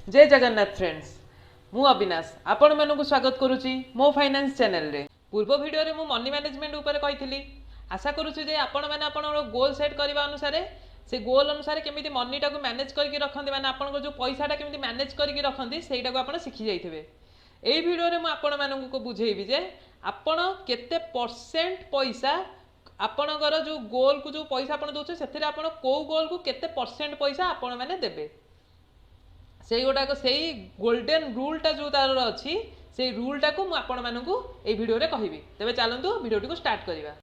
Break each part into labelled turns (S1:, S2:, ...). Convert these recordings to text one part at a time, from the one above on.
S1: जय जगन्नाथ फ्रेंड्स, मु अविनाश आपण मानक स्वागत करुच्ची मो फाइनान्स चैनल रे। पूर्व वीडियो रे मु मनी मैनेजमेंट ऊपर कही आशा करुच्ची जे आपण मैंने आपण गोल सेट करने अनुसार से गोल अनुसार केमी मनी टाक मैनेज करके रखते मैंने आप जो पैसाटा केमी मैनेज करके रखते सहीटा को आप शिखी जाइए। यही वीडियो रे मु आपण मानक बुझेबी जे आपण केते परसेंट पैसा आपणकर जो गोल को जो पैसा आप दौर से आप गोल को केते परसेंट पैसा आपण मैंने देबे से गोटाक से गोल्डन रूलटा जो तार अच्छी से रूलटा को आपण मानक ये वीडियो रे कहबी। तेबे चलतु वीडियो को स्टार्ट करिबा।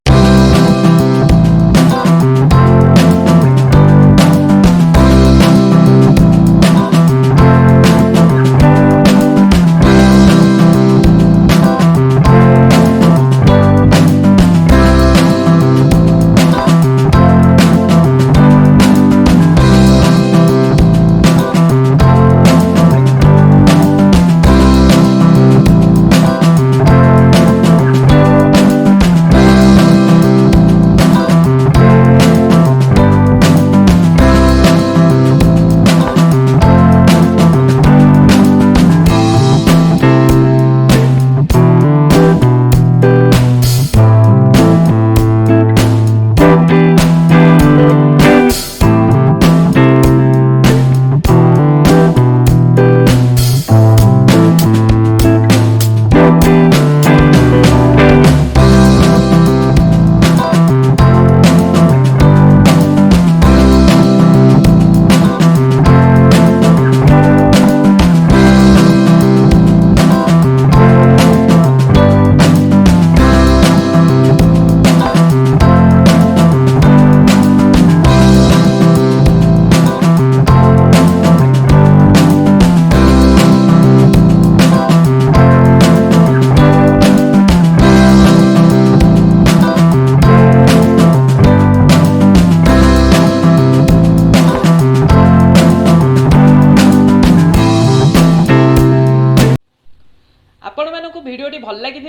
S1: आपण मानक वीडियोटी भल लगी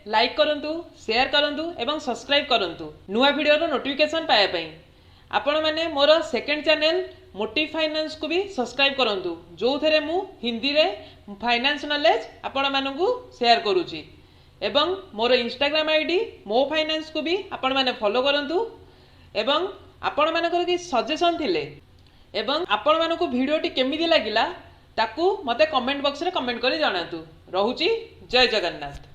S1: लाइक करंतु, शेयर करंतु एवं सब्सक्राइब करंतु नुआ वीडियो नोटिफिकेशन पाया पई। आपण माने मोर सेकंड चैनल मोटिफाइनेंस को भी सब्सक्राइब करंतु जो थे मु हिंदी रे फाइनेंस नॉलेज आपण मानकु शेयर करूची एवं मोर इंस्टाग्राम आईडी मो फाइनेंस को भी आपण माने फॉलो करंतु एवं आपण मानकर कि सजेशन थिले एवं आपण मानकु वीडियोटी केमिति लागिला ताकू मते कमेंट बॉक्स रे कमेंट करी जणातु। रहुची जय जगन्नाथ।